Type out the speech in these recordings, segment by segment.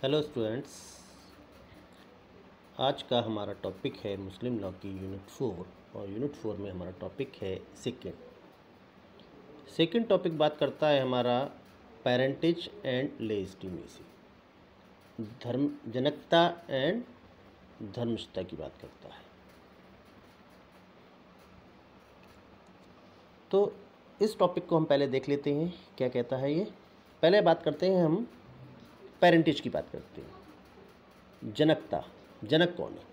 Hello students. आज का हमारा टॉपिक है मुस्लिम लॉ की यूनिट 4 और यूनिट 4 में हमारा टॉपिक है सेकंड टॉपिक बात करता है हमारा पेरेंटेज एंड लेजिटिमेसी, धर्म जनकता एंड धर्मस्थता की बात करता है। तो इस टॉपिक को हम पहले देख लेते हैं क्या कहता है ये। पहले बात करते हैं हम पेरेंटेज की बात करते हैं। जनकता, जनक कौन है?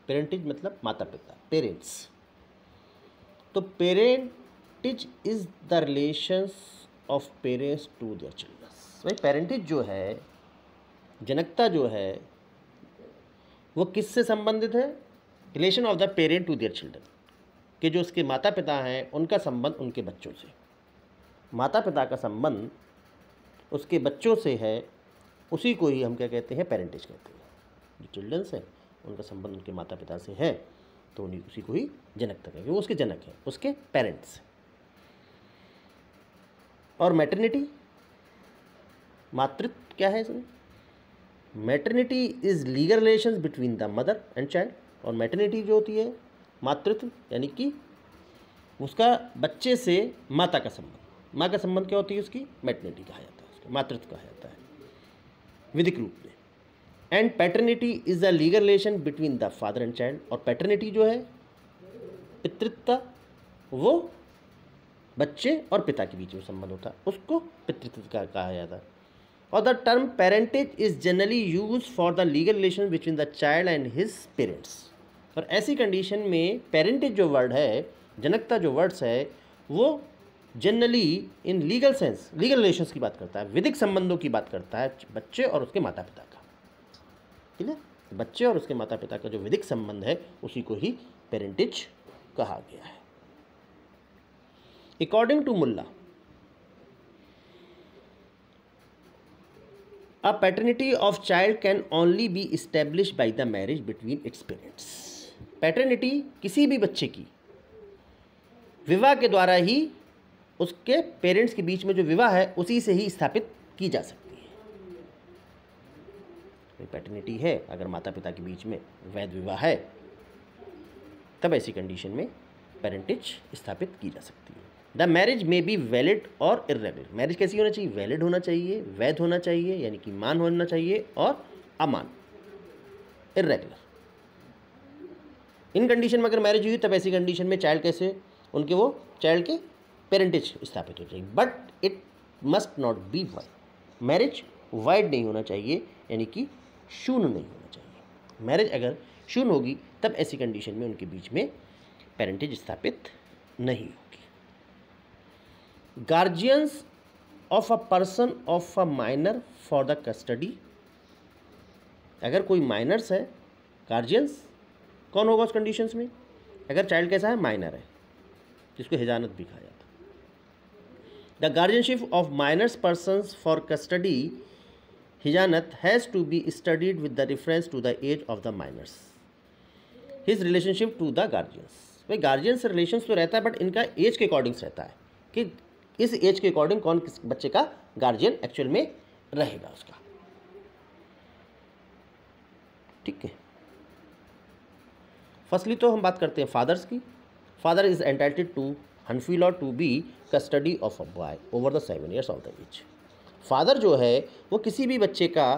पेरेंटेज मतलब माता पिता, पेरेंट्स। तो parentage is the relations of parents to their children. भाई पेरेंटेज जो है, जनकता जो है, वो किससे संबंधित है? Relation of the parent to their children, कि जो उसके माता पिता हैं उनका संबंध उनके बच्चों से। माता पिता का संबंध उसके बच्चों से है, उसी को ही हम क्या कहते हैं? पेरेंटेज कहते हैं। जो चिल्ड्रंस हैं उनका संबंध उनके माता पिता से है, तो उन्हीं उसी को ही जनकता कहेंगे। वो उसके जनक हैं, उसके पेरेंट्स। और मैटरनिटी, मातृत्व क्या है इसमें? Maternity is legal relations between the mother and child. और मैटरनिटी जो होती है, मातृत्व यानी कि उसका बच्चे से माता का संबंध। माँ का संबंध क्या होती है? उसकी मैटरनिटी कहा जाता है, उसका मातृत्व कहा जाता है विधिक रूप में। And paternity is a legal relation between the father and child. और पैटर्निटी जो है, पितृत्व, वो बच्चे और पिता के बीच में संबंध होता है, उसको पितृत्व का कहा जाता है। और the term parentage is generally use for the legal relation between the child and his parents. और ऐसी कंडीशन में पेरेंटेज जो वर्ड है, जनकता जो वर्ड्स है, वो generally in legal sense, legal relations की बात करता है, विधिक संबंधों की बात करता है, बच्चे और उसके माता पिता का। ठीक है, बच्चे और उसके माता पिता का जो विधिक संबंध है उसी को ही पेरेंटेज कहा गया है। According to Mulla, a paternity of child can only be established by the marriage between its parents. Paternity किसी भी बच्चे की विवाह के द्वारा ही, उसके पेरेंट्स के बीच में जो विवाह है उसी से ही स्थापित की जा सकती है। पैटर्निटी है अगर माता पिता के बीच में वैध विवाह है, तब ऐसी कंडीशन में पेरेंटेज स्थापित की जा सकती है। द मैरिज में बी वैलिड और इर्रेगुलर। मैरिज कैसी होना चाहिए? वैलिड होना चाहिए, वैध होना चाहिए, यानी कि मान होना चाहिए, और अमान, इर्रेगुलर। इन कंडीशन में अगर मैरिज हुई तब ऐसी कंडीशन में चाइल्ड कैसे, उनके वो चाइल्ड के पेरेंटेज स्थापित हो जाएगी। But it must not be wide. Marriage wide नहीं होना चाहिए, यानी कि शून्य नहीं होना चाहिए। मैरिज अगर शून्य होगी तब ऐसी कंडीशन में उनके बीच में पेरेंटेज स्थापित नहीं होगी। Guardians of a person of a minor for the custody. अगर कोई माइनर्स है, गार्जियंस कौन होगा उस कंडीशंस में? अगर चाइल्ड कैसा है? माइनर है, जिसको हिजानत भी कहा जाता है। The guardianship of minors persons for custody, हिजानत, has to be studied with the reference to the age of the minors, his relationship to the guardians. भाई गार्जियन से रिलेशन तो रहता है, बट इनका एज के अकॉर्डिंग्स रहता है कि इस एज के अकॉर्डिंग कौन किस बच्चे का गार्जियन एक्चुअल में रहेगा उसका। ठीक है, फर्स्टली तो हम बात करते हैं फादर्स की। Father is entitled to Hanafi law to be custody of a boy over the 7 years of the age. Father जो है वो किसी भी बच्चे का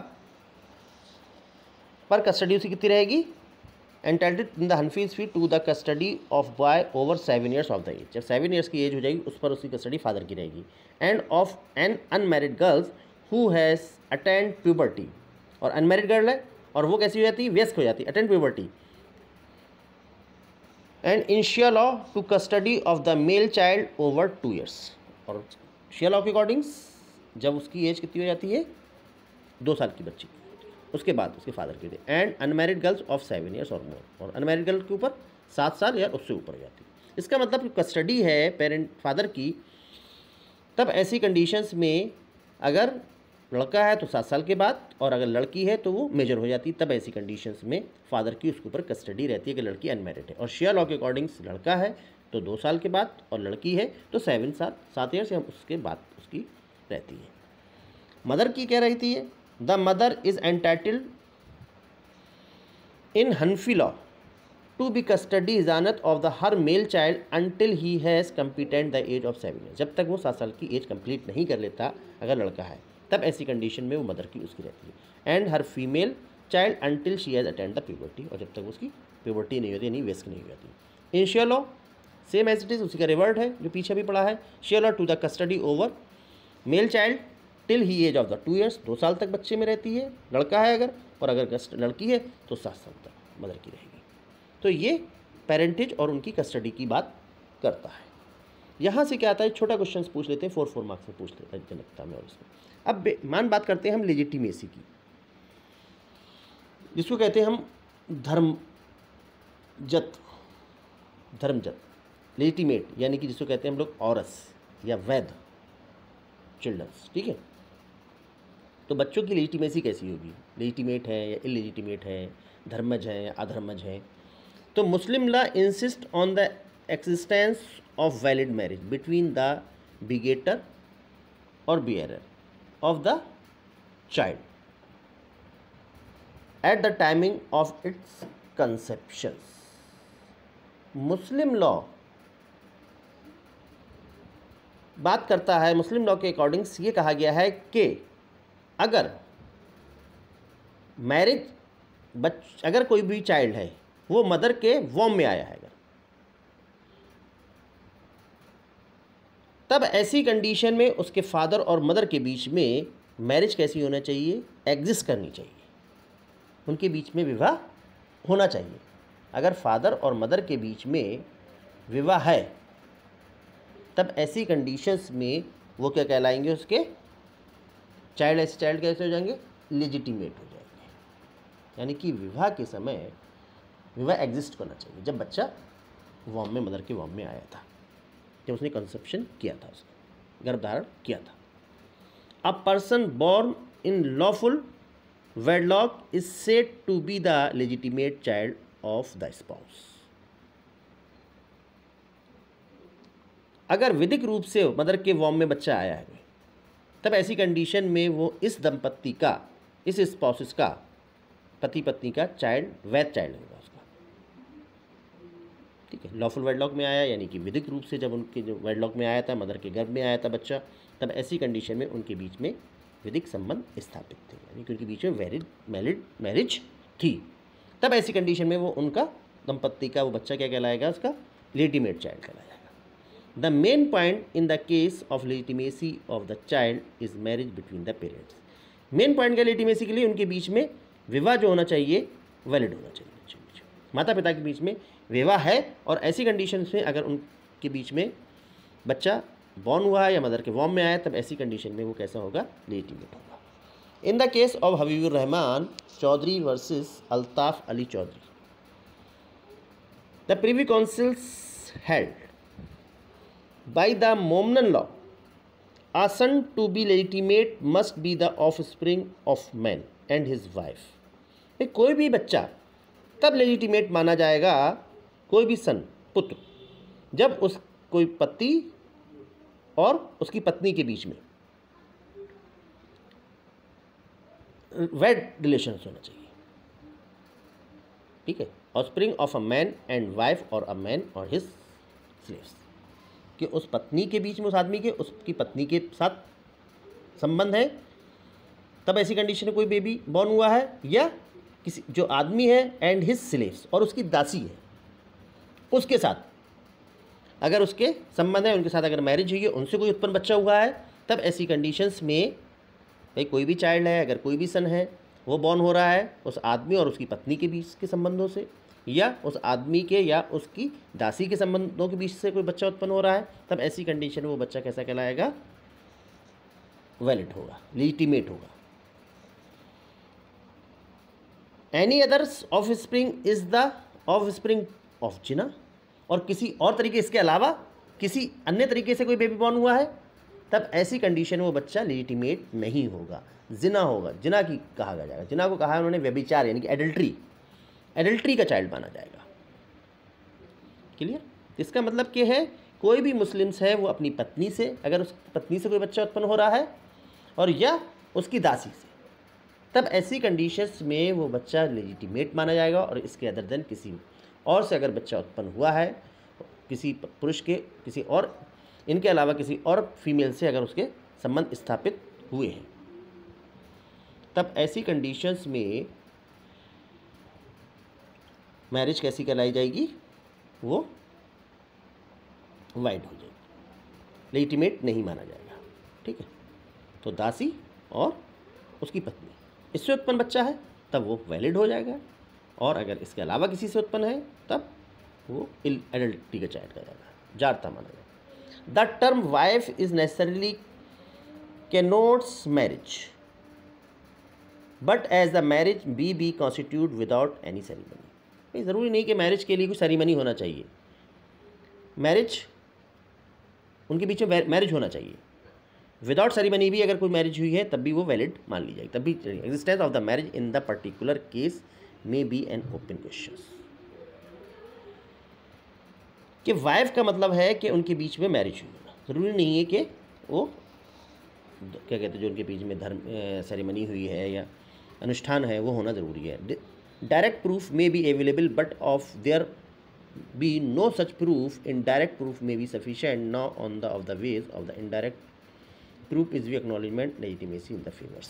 पर कस्टडी उसकी कितनी रहेगी? Entitled in the Hanafis fee to the custody of boy over 7 years of the age. जब 7 years की एज हो जाएगी उस पर उसकी कस्टडी फादर की रहेगी। And of an unmarried girls who has attend puberty. और अनमैरिड गर्ल है और वो कैसी हो जाती है? व्यस्क हो जाती है, attend puberty. And in Shia law to custody of the male child over 2 years। और शिया लॉ के अकॉर्डिंग्स जब उसकी एज कितनी हो जाती है? 2 साल की बच्ची, उसके बाद उसके फादर की होती है। And unmarried girls of 7 years और मोर। और अनमैरिड गर्ल के ऊपर 7 साल या उससे ऊपर हो जाती है। इसका मतलब कस्टडी है पेरेंट फादर की, तब ऐसी कंडीशंस में अगर लड़का है तो 7 साल के बाद, और अगर लड़की है तो वो मेजर हो जाती है, तब ऐसी कंडीशंस में फादर की उसके ऊपर कस्टडी रहती है कि लड़की अनमैरिड है। और शिया लॉ के अकॉर्डिंग्स लड़का है तो 2 साल के बाद, और लड़की है तो 7 years या उसके बाद उसकी रहती है। मदर की क्या रहती है? The mother is entitled in Hanafi law to be custody इजानत of the her male child until he has completed the age of 7 years. जब तक वो 7 साल की एज कंप्लीट नहीं कर लेता अगर लड़का है, तब ऐसी कंडीशन में वो मदर की उसकी रहती है। And her female child until she has attend the puberty, और जब तक उसकी प्यूबर्टी नहीं होती यानी वेस्क नहीं होती। In Shia law same as it is, उसी का रिवर्ट है जो पीछे भी पढ़ा है। Shia law to the custody over male child till he age of the 2 years, 2 साल तक बच्चे में रहती है लड़का है अगर, और अगर लड़की है तो 7 साल तक मदर की रहेगी। तो ये पेरेंटेज और उनकी कस्टडी की बात करता है। यहाँ से क्या आता है, छोटा क्वेश्चन पूछ लेते हैं, 4 मार्क्स में पूछ लेते हैं जनकता में। और इसमें अब मान बात करते हैं हम लेजिटिमेसी की, जिसको कहते हैं हम धर्मजत लेजिटिमेट, यानी कि जिसको कहते हैं हम लोग औरस या वैध चिल्ड्रंस। ठीक है, तो बच्चों की लेजिटिमेसी कैसी होगी, लेजिटिमेट है या इलेजिटिमेट है, धर्मज है या अधर्मज है। तो Muslim law insist on the existence of valid marriage between the begetter और bearer of the child at the timing of its conception. Muslim law बात करता है, मुस्लिम लॉ के अकॉर्डिंग ये कहा गया है कि अगर अगर कोई भी चाइल्ड है वो मदर के वॉम में आया है अगर, तब ऐसी कंडीशन में उसके फादर और मदर के बीच में मैरिज कैसी होना चाहिए, एग्जिस्ट करनी चाहिए, उनके बीच में विवाह होना चाहिए। अगर फादर और मदर के बीच में विवाह है तब ऐसी कंडीशंस में वो क्या कहलाएंगे, उसके चाइल्ड, ऐसे चाइल्ड कैसे हो जाएंगे, लेजिटिमेट हो जाएंगे। यानी कि विवाह के समय विवाह एग्जिस्ट करना चाहिए जब बच्चा वॉम में, मदर के वॉम में आया था, जब उसने कंसेप्शन किया था, उसने गर्भधारण किया था। A person born in lawful wedlock is said to be the legitimate child of the spouse. अगर विधिक रूप से मदर के वॉम में बच्चा आया है तब ऐसी कंडीशन में वो इस दंपत्ति का, इस स्पाउसेस का, पति पत्नी का चाइल्ड, वैध चाइल्ड होगा उसका। ठीक है, लॉफुल वेडलॉक में आया यानी कि विधिक रूप से जब उनके जो वेडलॉक में आया था, मदर के गर्भ में आया था बच्चा, तब ऐसी कंडीशन में उनके बीच में विधिक संबंध स्थापित थे, यानी कि उनके बीच में वैलिड मैरिज थी। तब ऐसी कंडीशन में वो उनका दंपत्ति का वो बच्चा क्या कहलाएगा, उसका लेजिटिमेट चाइल्ड कहलाएगा। The main point in the case of legitimacy of the child is marriage between the parents. Main point क्या लेजिटिमेसी के लिए, उनके बीच में विवाह जो होना चाहिए वैलिड होना चाहिए। माता पिता के बीच में विवाह है और ऐसी कंडीशंस में अगर उनके बीच में बच्चा बॉर्न हुआ है या मदर के वॉम में आया, तब ऐसी कंडीशन में वो कैसा होगा, लेजिटिमेट होगा। In the case of Habibur Rahman Chowdhury versus Altaf Ali Chowdhury, the privy councils held by the Momnan law, a son to be legitimate must be the offspring of man and his wife। कोई भी बच्चा तब लेजिटिमेट माना जाएगा, कोई भी सन, पुत्र, जब उस कोई पति और उसकी पत्नी के बीच में वैड रिलेशंस होना चाहिए। ठीक है, offspring of a man and wife और अ मैन और हिज स्लेव्स, कि उस पत्नी के बीच में, उस आदमी के, उसकी पत्नी के साथ संबंध है, तब ऐसी कंडीशन में कोई बेबी बॉर्न हुआ है, या किसी जो आदमी है एंड हिज स्लेव्स और उसकी दासी है उसके साथ अगर उसके संबंध है, उनके साथ अगर मैरिज हुई है, उनसे कोई उत्पन्न बच्चा हुआ है, तब ऐसी कंडीशंस में भाई कोई भी चाइल्ड है, अगर कोई भी सन है, वो बॉर्न हो रहा है उस आदमी और उसकी पत्नी के बीच के संबंधों से, या उस आदमी के या उसकी दासी के संबंधों के बीच से कोई बच्चा उत्पन्न हो रहा है, तब ऐसी कंडीशन में वो बच्चा कैसा कहलाएगा, वैलिड होगा, लेजिटिमेट होगा। Any others offspring is the offspring of जिना, और किसी और तरीके, इसके अलावा किसी अन्य तरीके से कोई बेबी बॉर्न हुआ है, तब ऐसी कंडीशन में वो बच्चा लेजिटिमेट नहीं होगा, जिना होगा। जिना की कहा जाएगा, जिना को कहा है उन्होंने व्यभिचार यानी कि एडल्ट्री का चाइल्ड माना जाएगा। क्लियर? इसका मतलब क्या है, कोई भी मुस्लिम्स है वो अपनी पत्नी से, अगर उस पत्नी से कोई बच्चा उत्पन्न हो रहा है और या उसकी दासी से, तब ऐसी कंडीशंस में वो बच्चा लेजिटिमेट माना जाएगा। और इसके अदर देन किसी और से अगर बच्चा उत्पन्न हुआ है, किसी पुरुष के, किसी और, इनके अलावा किसी और फीमेल से अगर उसके संबंध स्थापित हुए हैं, तब ऐसी कंडीशंस में मैरिज कैसी कहलाई जाएगी? वो वाइड हो जाएगी, लेजिटिमेट नहीं माना जाएगा। ठीक है, तो दासी और उसकी पत्नी, इससे उत्पन्न बच्चा है तब वो वैलिड हो जाएगा, और अगर इसके अलावा किसी से उत्पन्न है तब वो एडल्ट्री का चाइल्ड कहलाएगा, जारता माना जाएगा। The term wife is necessarily connotes marriage but as the marriage be constitute without any ceremony. ज़रूरी नहीं कि मैरिज के लिए कोई सेरेमनी होना चाहिए, मैरिज उनके बीच में मैरिज होना चाहिए, विदाउट सेरेमनी भी अगर कोई मैरिज हुई है तब भी वो वैलिड मान ली जाएगी, तब भी existence of the marriage in the particular case may be an open question. कि वाइफ का मतलब है कि उनके बीच में मैरिज हुई है, ज़रूरी नहीं है कि वो क्या कहते हैं जो उनके बीच में धर्म सेरेमनी हुई है या अनुष्ठान है वो होना ज़रूरी है। Direct proof may be available but of there be no such proof, indirect proof may be sufficient no on the of the ways of the indirect proof is we acknowledgement legitimacy in the favours.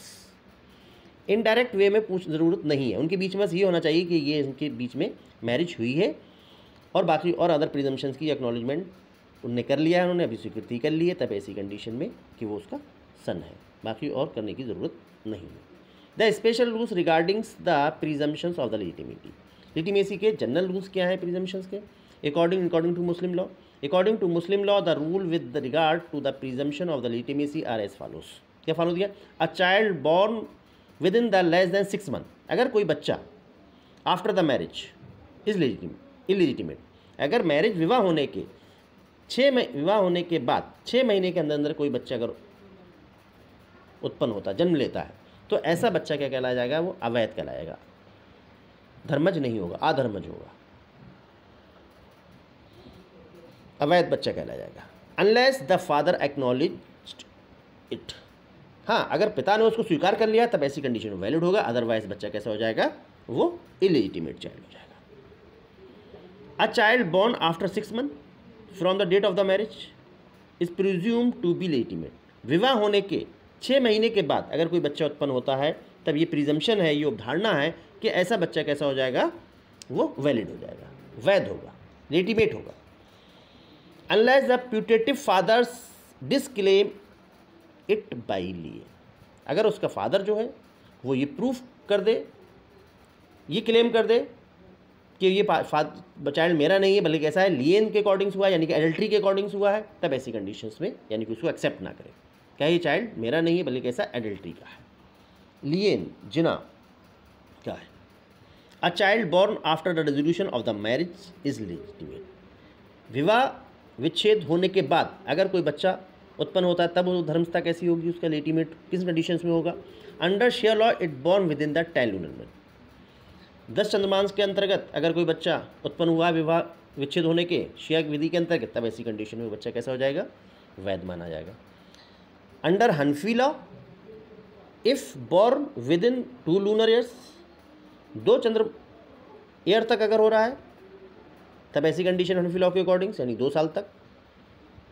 Indirect way में पूछ ज़रूरत नहीं है, उनके बीच में बस ये होना चाहिए कि ये इनके बीच में मैरिज हुई है, और बाकी और अदर प्रिजम्पशंस की एक्नॉलेजमेंट उनने कर लिया है, उन्होंने अभी स्वीकृति कर ली है, तब ऐसी कंडीशन में कि वो उसका सन है, बाकी और करने की ज़रूरत नहीं है। The special rules regardings the presumptions of the legitimacy, legitimacy के जनरल रूल्स क्या है प्रिजम्पशंस के? According to Muslim law, according to Muslim law the rule with regard to the presumption of the legitimacy are as follows. क्या follow दिया? A child born with in the less than 6 month, अगर कोई बच्चा after the marriage is illegitimate, अगर marriage विवाह होने के विवाह होने के बाद 6 महीने के अंदर अंदर कोई बच्चा अगर उत्पन्न होता है, जन्म लेता है, तो ऐसा बच्चा क्या कहलाया जाएगा? वो अवैध कहलाएगा, धर्मज नहीं होगा, अधर्मज होगा, अवैध बच्चा कहलाया जाएगा। Unless the father acknowledged it, हाँ अगर पिता ने उसको स्वीकार कर लिया तब ऐसी कंडीशन में वैलिड होगा, अदरवाइज बच्चा कैसा हो जाएगा? वो इलेजिटिमेट चाइल्ड हो जाएगा। A child born after 6 month from the date of the marriage is presume to be legitimate, विवाह होने के 6 महीने के बाद अगर कोई बच्चा उत्पन्न होता है तब ये प्रिजम्पशन है, ये धारणा है कि ऐसा बच्चा कैसा हो जाएगा? वो वैलिड हो जाएगा, वैध होगा, लेजिटिमेट होगा। Unless the putative fathers disclaim it by लिए, अगर उसका फादर जो है वो ये प्रूफ कर दे, ये क्लेम कर दे कि ये चाइल्ड मेरा नहीं है बल्कि कैसा है? लियन के अकॉर्डिंग्स हुआ है, यानी कि एडल्ट्री के अकॉर्डिंग्स हुआ है, तब ऐसी कंडीशंस में यानी कि उसको एक्सेप्ट ना करे, क्या ये चाइल्ड मेरा नहीं है बल्कि कैसा? एडल्ट्री का है, लियन जिना क्या है। अ child born after the resolution of the marriage is legitimate, विवाह विच्छेद होने के बाद अगर कोई बच्चा उत्पन्न होता है तब वो धर्मस्थता कैसी होगी? उसका लेजिटिमेट किस कंडीशंस में होगा? Under share law it born with in the 10 lunar month, 10 चंद्रमांस के अंतर्गत अगर कोई बच्चा उत्पन्न हुआ विवाह विच्छेद होने के शिया विधि के अंतर्गत, तब ऐसी कंडीशन में बच्चा कैसा हो जाएगा? वैध माना जाएगा। Under Hanafi law if born with in 2 lunar years, 2 Chandra year तक अगर हो रहा है तब ऐसी कंडीशन हनफी लॉ के अकॉर्डिंग यानी 2 साल तक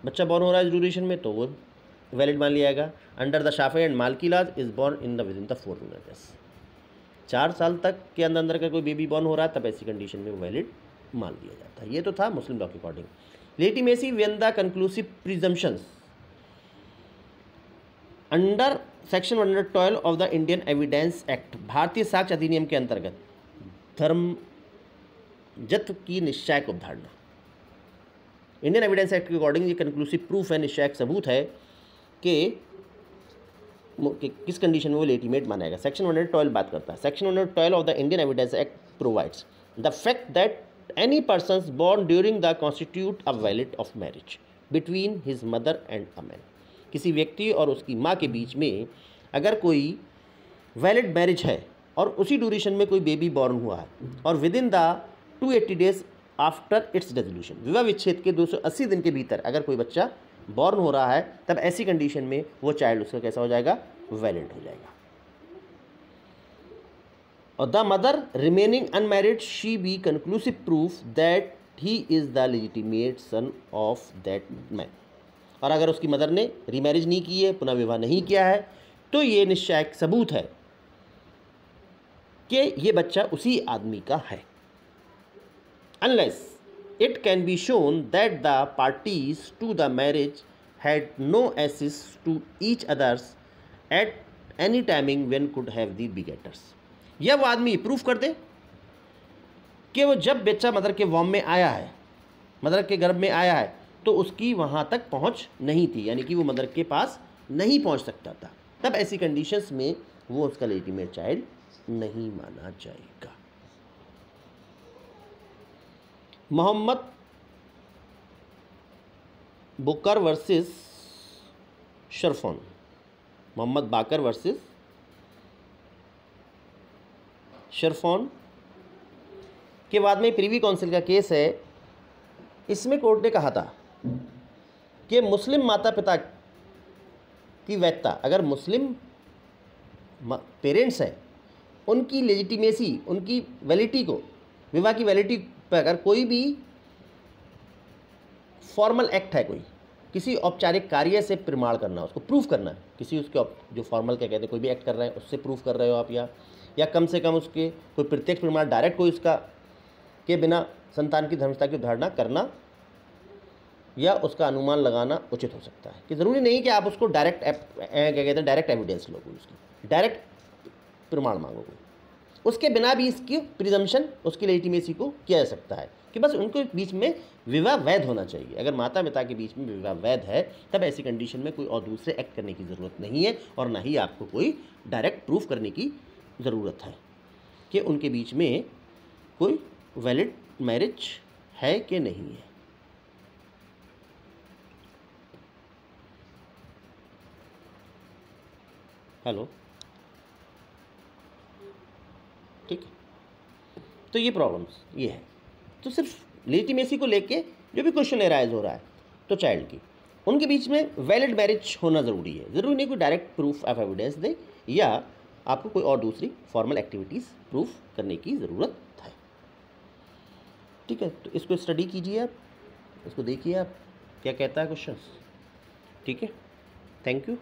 बच्चा बॉर्न हो रहा है इस ड्यूरेशन में, तो वो वैलिड मान लिया जाएगा। Under the Shafi and Maliki laws is born in the with in the 4 lunar years, 4 साल तक के अंदर अंदर का कोई बेबी बॉर्न हो रहा है तब ऐसी कंडीशन में वैलिड मान लिया जाता है। ये तो था मुस्लिम लॉ के according. Legitimacy when the conclusive presumptions under section 112 of the Indian evidence act, भारतीय साक्ष्य अधिनियम के अंतर्गत धर्मजत्व की निश्चयक अवधारणा, इंडियन एविडेंस एक्ट के अकॉर्डिंग ये कंक्लूसिव प्रूफ है, निश्चयक सबूत है कि किस कंडीशन में वो लेजिटिमेट माना जाएगा। सेक्शन 112 बात करता है, section 112 of the Indian evidence act provides the fact that any person born during the constitute a valid of marriage between his mother and a man, किसी व्यक्ति और उसकी माँ के बीच में अगर कोई वैलिड मैरिज है और उसी ड्यूरेशन में कोई बेबी बॉर्न हुआ है और with in the 280 days after it's resolution, विवाह विच्छेद के 280 दिन के भीतर अगर कोई बच्चा बॉर्न हो रहा है तब ऐसी कंडीशन में वो चाइल्ड उसका कैसा हो जाएगा? वैलिड हो जाएगा। और the mother remaining unmarried she be conclusive proof that he is the legitimate son of that man. और अगर उसकी मदर ने रीमैरिज नहीं की है, पुनः विवाह नहीं किया है, तो ये निश्चय सबूत है कि ये बच्चा उसी आदमी का है। Unless it can be shown that the parties to the marriage had no access to each others at any timing when could have the begetters. यह वो आदमी प्रूफ कर दे कि वो जब बच्चा मदर के वॉम में आया है, मदर के गर्भ में आया है, तो उसकी वहाँ तक पहुँच नहीं थी, यानी कि वो मदर के पास नहीं पहुँच सकता था, तब ऐसी कंडीशंस में वो उसका लेजिटिमेट चाइल्ड नहीं माना जाएगा। मोहम्मद बुकर वर्सेस शरफोन, मोहम्मद बाकर वर्सेस शरफोन के बाद में प्रीवी काउंसिल का केस है। इसमें कोर्ट ने कहा था कि मुस्लिम माता पिता की वैधता, अगर मुस्लिम पेरेंट्स हैं, उनकी लेजिटिमेसी, उनकी वैलिडिटी को, विवाह की वैलिडिटी पर अगर कोई भी फॉर्मल एक्ट है, कोई किसी औपचारिक कार्य से प्रमाण करना, उसको प्रूफ करना है, किसी उसके जो फॉर्मल क्या कहते हैं, कोई भी एक्ट कर रहे हैं उससे प्रूफ कर रहे हो आप, या कम से कम उसके कोई प्रत्यक्ष प्रमाण, डायरेक्ट कोई उसका के बिना संतान की धर्मता की धारणा करना या उसका अनुमान लगाना उचित हो सकता है। कि ज़रूरी नहीं कि आप उसको डायरेक्ट क्या कहते हैं, डायरेक्ट एविडेंस लो, उसकी डायरेक्ट प्रमाण मांगो, उसके बिना भी इसकी प्रिजम्पशन, उसकी लेजिटिमेसी को किया जा सकता है कि बस उनके बीच में विवाह वैध होना चाहिए। अगर माता पिता के बीच में विवाह वैध है, तब ऐसी कंडीशन में कोई और दूसरे एक्ट करने की ज़रूरत नहीं है, और ना ही आपको कोई डायरेक्ट प्रूफ करने की ज़रूरत है कि उनके बीच में कोई वैलिड मैरिज है कि नहीं है। हेलो, ठीक है, तो ये प्रॉब्लम्स ये है। तो सिर्फ लेजिटिमेसी को लेके जो भी क्वेश्चन एराइज हो रहा है तो चाइल्ड की, उनके बीच में वैलिड मैरिज होना ज़रूरी है। ज़रूरी नहीं कोई डायरेक्ट प्रूफ ऑफ एविडेंस दे, या आपको कोई और दूसरी फॉर्मल एक्टिविटीज़ प्रूफ करने की ज़रूरत है। ठीक है, तो इसको स्टडी कीजिए आप, इसको देखिए आप क्या कहता है क्वेश्चंस। ठीक है, थैंक यू।